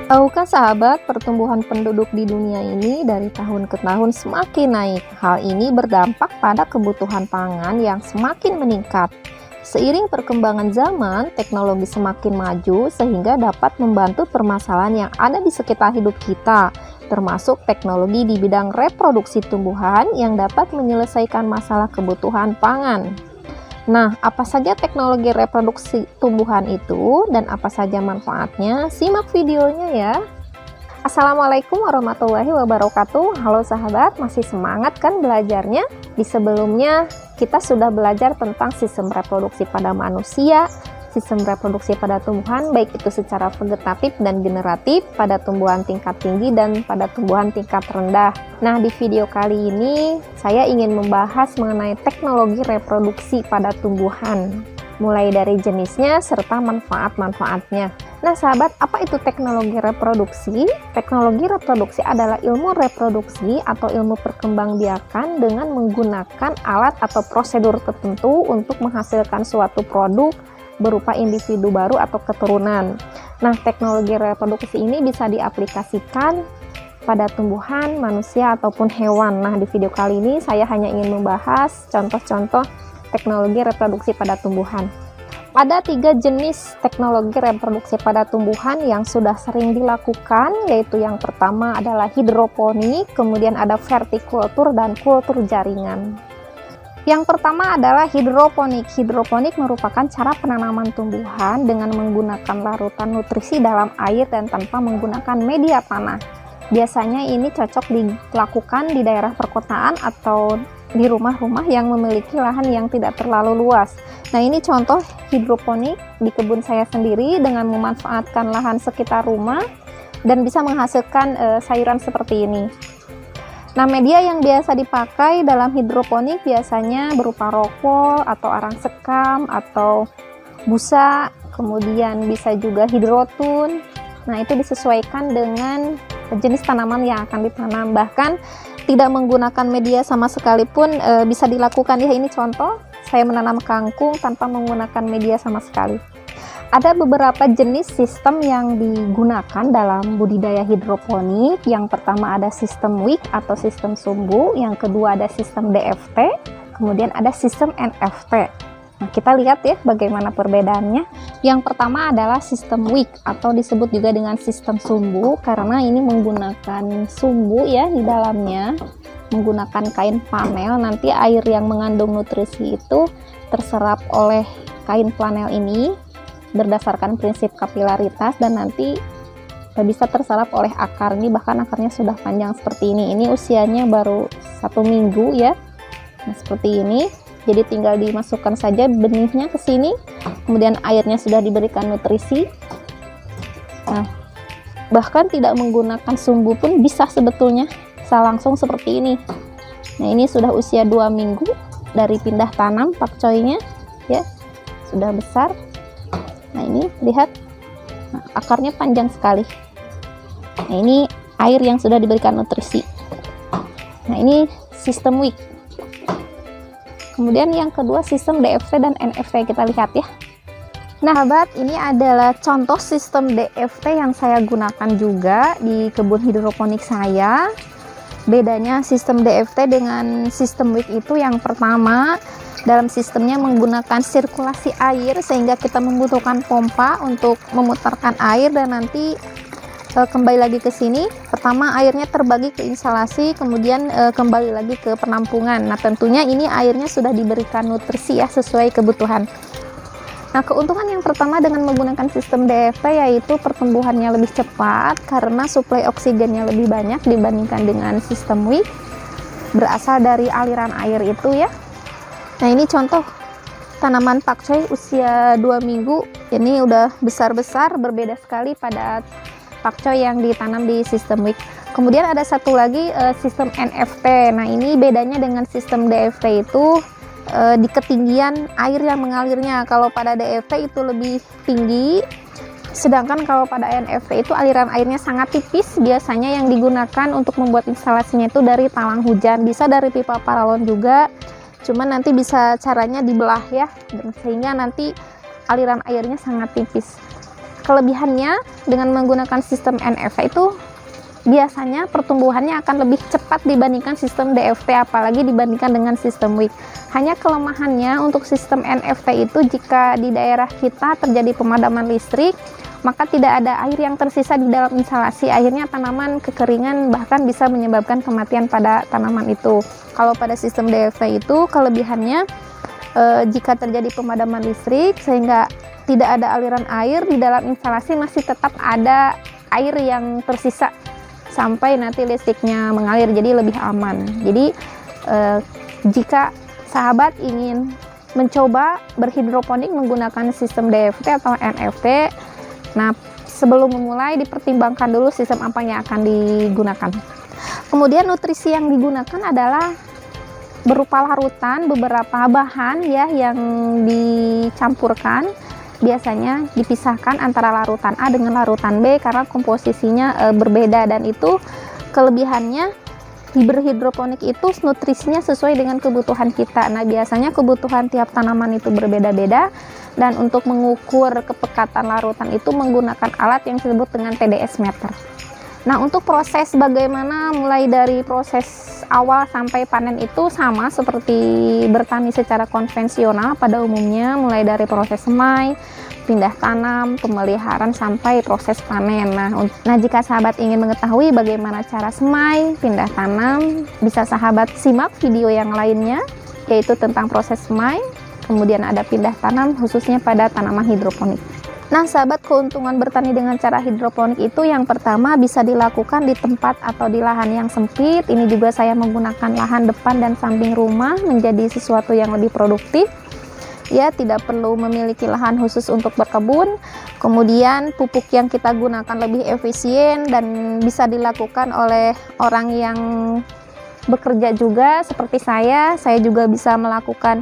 Tahukah sahabat, pertumbuhan penduduk di dunia ini dari tahun ke tahun semakin naik. Hal ini berdampak pada kebutuhan pangan yang semakin meningkat. Seiring perkembangan zaman, teknologi semakin maju sehingga dapat membantu permasalahan yang ada di sekitar hidup kita, termasuk teknologi di bidang reproduksi tumbuhan yang dapat menyelesaikan masalah kebutuhan pangan. Nah, apa saja teknologi reproduksi tumbuhan itu dan apa saja manfaatnya? Simak videonya ya. Assalamualaikum warahmatullahi wabarakatuh. Halo sahabat, masih semangat kan belajarnya? Di sebelumnya kita sudah belajar tentang sistem reproduksi pada manusia, sistem reproduksi pada tumbuhan, baik itu secara vegetatif dan generatif, pada tumbuhan tingkat tinggi dan pada tumbuhan tingkat rendah. Nah, di video kali ini saya ingin membahas mengenai teknologi reproduksi pada tumbuhan, mulai dari jenisnya serta manfaat-manfaatnya. Nah sahabat, apa itu teknologi reproduksi? Teknologi reproduksi adalah ilmu reproduksi atau ilmu perkembangbiakan dengan menggunakan alat atau prosedur tertentu untuk menghasilkan suatu produk berupa individu baru atau keturunan. Nah, teknologi reproduksi ini bisa diaplikasikan pada tumbuhan, manusia, ataupun hewan. Nah, di video kali ini saya hanya ingin membahas contoh-contoh teknologi reproduksi pada tumbuhan. Ada 3 jenis teknologi reproduksi pada tumbuhan yang sudah sering dilakukan, yaitu yang pertama adalah hidroponik, kemudian ada vertikultur dan kultur jaringan. Yang pertama adalah hidroponik. Hidroponik merupakan cara penanaman tumbuhan dengan menggunakan larutan nutrisi dalam air dan tanpa menggunakan media tanah. Biasanya ini cocok dilakukan di daerah perkotaan atau di rumah-rumah yang memiliki lahan yang tidak terlalu luas. Nah, ini contoh hidroponik di kebun saya sendiri dengan memanfaatkan lahan sekitar rumah dan bisa menghasilkan sayuran seperti ini. Nah, media yang biasa dipakai dalam hidroponik biasanya berupa rokol atau arang sekam atau busa, kemudian bisa juga hidrotun. Nah, itu disesuaikan dengan jenis tanaman yang akan ditanam. Bahkan tidak menggunakan media sama sekali pun bisa dilakukan ya. Ini contoh saya menanam kangkung tanpa menggunakan media sama sekali. Ada beberapa jenis sistem yang digunakan dalam budidaya hidroponik. Yang pertama ada sistem wick atau sistem sumbu, yang kedua ada sistem DFT, kemudian ada sistem NFT. Nah, kita lihat ya bagaimana perbedaannya. Yang pertama adalah sistem wick atau disebut juga dengan sistem sumbu, karena ini menggunakan sumbu ya di dalamnya, menggunakan kain panel. Nanti air yang mengandung nutrisi itu terserap oleh kain panel ini berdasarkan prinsip kapilaritas dan nanti bisa terserap oleh akar. Ini bahkan akarnya sudah panjang seperti ini. Ini usianya baru 1 minggu ya. Nah, seperti ini. Jadi tinggal dimasukkan saja benihnya ke sini, kemudian airnya sudah diberikan nutrisi. Nah, bahkan tidak menggunakan sumbu pun bisa sebetulnya, bisa langsung seperti ini. Nah, ini sudah usia 2 minggu dari pindah tanam pakcoynya ya, sudah besar. Nah, ini lihat, nah, akarnya panjang sekali. Nah, ini air yang sudah diberikan nutrisi. Nah, ini sistem wick. Kemudian yang kedua sistem DFT dan NFT, kita lihat ya. Nah sahabat, ini adalah contoh sistem DFT yang saya gunakan juga di kebun hidroponik saya. Bedanya sistem DFT dengan sistem wick itu, yang pertama dalam sistemnya menggunakan sirkulasi air sehingga kita membutuhkan pompa untuk memutarkan air dan nanti kembali lagi ke sini. Pertama airnya terbagi ke instalasi, kemudian kembali lagi ke penampungan. Nah, tentunya ini airnya sudah diberikan nutrisi ya sesuai kebutuhan. Nah, keuntungan yang pertama dengan menggunakan sistem DFT yaitu pertumbuhannya lebih cepat karena suplai oksigennya lebih banyak dibandingkan dengan sistem wick, berasal dari aliran air itu ya. Nah, ini contoh tanaman pakcoy usia 2 minggu. Ini udah besar-besar, berbeda sekali pada pakcoy yang ditanam di sistem wick. Kemudian ada satu lagi sistem NFT. Nah, ini bedanya dengan sistem DFT itu di ketinggian air yang mengalirnya. Kalau pada DFT itu lebih tinggi, sedangkan kalau pada NFT itu aliran airnya sangat tipis. Biasanya yang digunakan untuk membuat instalasinya itu dari talang hujan, bisa dari pipa paralon juga, cuman nanti bisa caranya dibelah ya, sehingga nanti aliran airnya sangat tipis. kelebihannya dengan menggunakan sistem NFT itu biasanya pertumbuhannya akan lebih cepat dibandingkan sistem DFT, apalagi dibandingkan dengan sistem WIC. Hanya kelemahannya untuk sistem NFT itu, jika di daerah kita terjadi pemadaman listrik, maka tidak ada air yang tersisa di dalam instalasi. Akhirnya tanaman kekeringan, bahkan bisa menyebabkan kematian pada tanaman itu. Kalau pada sistem DFT itu kelebihannya, jika terjadi pemadaman listrik sehingga tidak ada aliran air di dalam instalasi, masih tetap ada air yang tersisa sampai nanti listriknya mengalir, jadi lebih aman. Jadi jika sahabat ingin mencoba berhidroponik menggunakan sistem DFT atau NFT, nah sebelum memulai dipertimbangkan dulu sistem apa yang akan digunakan. Kemudian nutrisi yang digunakan adalah berupa larutan beberapa bahan ya yang dicampurkan. Biasanya dipisahkan antara larutan A dengan larutan B karena komposisinya berbeda, dan itu kelebihannya di berhidroponik itu nutrisinya sesuai dengan kebutuhan kita. Nah, biasanya kebutuhan tiap tanaman itu berbeda-beda, dan untuk mengukur kepekatan larutan itu menggunakan alat yang disebut dengan TDS meter. Nah, untuk proses bagaimana mulai dari proses awal sampai panen itu sama seperti bertani secara konvensional pada umumnya, mulai dari proses semai, pindah tanam, pemeliharaan sampai proses panen. Nah, jika sahabat ingin mengetahui bagaimana cara semai, pindah tanam, bisa sahabat simak video yang lainnya, yaitu tentang proses semai, kemudian ada pindah tanam khususnya pada tanaman hidroponik. Nah, sahabat, keuntungan bertani dengan cara hidroponik itu yang pertama bisa dilakukan di tempat atau di lahan yang sempit. Ini juga saya menggunakan lahan depan dan samping rumah menjadi sesuatu yang lebih produktif. Ya, tidak perlu memiliki lahan khusus untuk berkebun. Kemudian pupuk yang kita gunakan lebih efisien dan bisa dilakukan oleh orang yang bekerja juga seperti saya. Saya juga bisa melakukan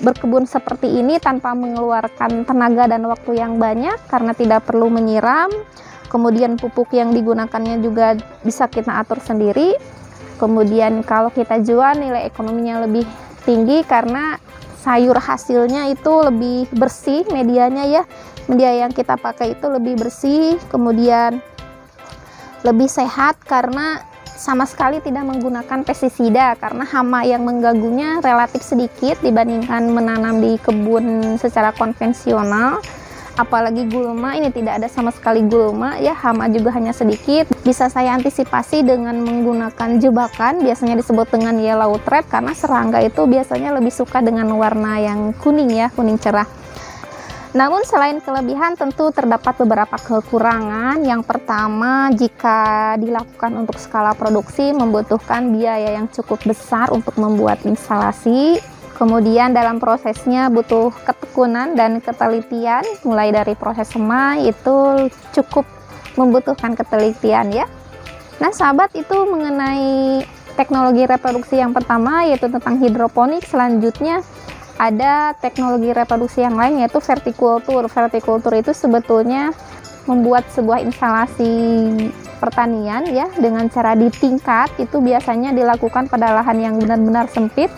berkebun seperti ini tanpa mengeluarkan tenaga dan waktu yang banyak karena tidak perlu menyiram. Kemudian pupuk yang digunakannya juga bisa kita atur sendiri. Kemudian kalau kita jual, nilai ekonominya lebih tinggi karena sayur hasilnya itu lebih bersih, medianya ya, media yang kita pakai itu lebih bersih, kemudian lebih sehat karena sama sekali tidak menggunakan pestisida, karena hama yang mengganggunya relatif sedikit dibandingkan menanam di kebun secara konvensional. Apalagi gulma, ini tidak ada sama sekali gulma ya, hama juga hanya sedikit. Bisa saya antisipasi dengan menggunakan jebakan, biasanya disebut dengan yellow trap, karena serangga itu biasanya lebih suka dengan warna yang kuning ya, kuning cerah. Namun selain kelebihan tentu terdapat beberapa kekurangan. Yang pertama, jika dilakukan untuk skala produksi membutuhkan biaya yang cukup besar untuk membuat instalasi. Kemudian dalam prosesnya butuh ketekunan dan ketelitian, mulai dari proses semai itu cukup membutuhkan ketelitian ya. Nah, sahabat, itu mengenai teknologi reproduksi yang pertama, yaitu tentang hidroponik. Selanjutnya ada teknologi reproduksi yang lain, yaitu vertikultur. Vertikultur itu sebetulnya membuat sebuah instalasi pertanian ya dengan cara ditingkat. Itu biasanya dilakukan pada lahan yang benar-benar sempit.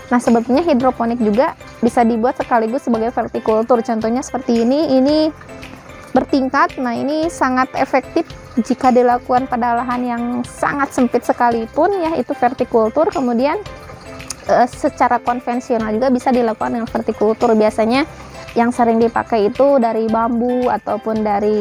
Nah, sebetulnya hidroponik juga bisa dibuat sekaligus sebagai vertikultur. Contohnya seperti ini bertingkat. Nah, ini sangat efektif jika dilakukan pada lahan yang sangat sempit sekalipun ya, itu vertikultur. Kemudian secara konvensional juga bisa dilakukan dengan vertikultur. Biasanya yang sering dipakai itu dari bambu ataupun dari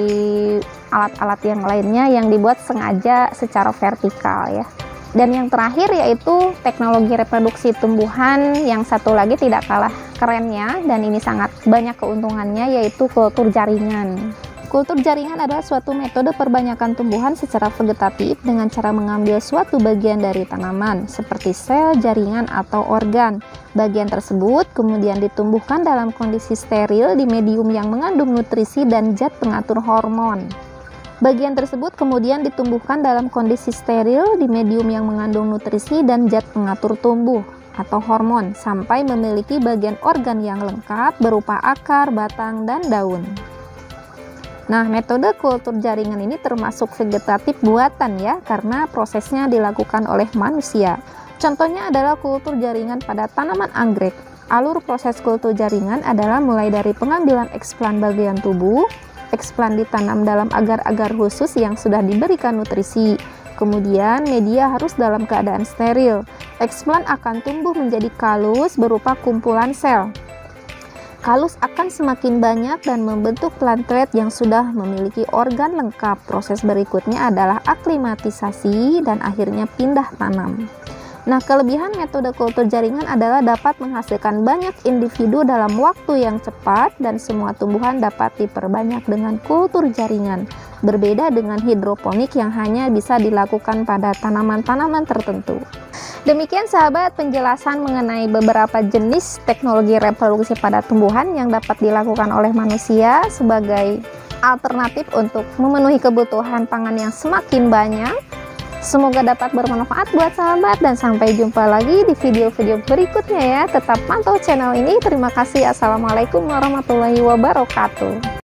alat-alat yang lainnya yang dibuat sengaja secara vertikal ya. Dan yang terakhir yaitu teknologi reproduksi tumbuhan, yang satu lagi tidak kalah kerennya dan ini sangat banyak keuntungannya, yaitu kultur jaringan. Kultur jaringan adalah suatu metode perbanyakan tumbuhan secara vegetatif dengan cara mengambil suatu bagian dari tanaman, seperti sel, jaringan, atau organ. Bagian tersebut kemudian ditumbuhkan dalam kondisi steril di medium yang mengandung nutrisi dan zat pengatur hormon. Bagian tersebut kemudian ditumbuhkan dalam kondisi steril di medium yang mengandung nutrisi dan zat pengatur tumbuh atau hormon, sampai memiliki bagian organ yang lengkap berupa akar, batang, dan daun. Nah, metode kultur jaringan ini termasuk vegetatif buatan ya, karena prosesnya dilakukan oleh manusia. Contohnya adalah kultur jaringan pada tanaman anggrek. Alur proses kultur jaringan adalah mulai dari pengambilan eksplan bagian tubuh, Eksplan ditanam dalam agar-agar khusus yang sudah diberikan nutrisi. Kemudian media harus dalam keadaan steril. Eksplan akan tumbuh menjadi kalus berupa kumpulan sel. Kalus akan semakin banyak dan membentuk plantlet yang sudah memiliki organ lengkap. Proses berikutnya adalah aklimatisasi dan akhirnya pindah tanam. Nah, kelebihan metode kultur jaringan adalah dapat menghasilkan banyak individu dalam waktu yang cepat dan semua tumbuhan dapat diperbanyak dengan kultur jaringan. Berbeda dengan hidroponik yang hanya bisa dilakukan pada tanaman-tanaman tertentu. Demikian sahabat penjelasan mengenai beberapa jenis teknologi reproduksi pada tumbuhan yang dapat dilakukan oleh manusia sebagai alternatif untuk memenuhi kebutuhan pangan yang semakin banyak. Semoga dapat bermanfaat buat sahabat dan sampai jumpa lagi di video-video berikutnya ya. Tetap pantau channel ini. Terima kasih. Assalamualaikum warahmatullahi wabarakatuh.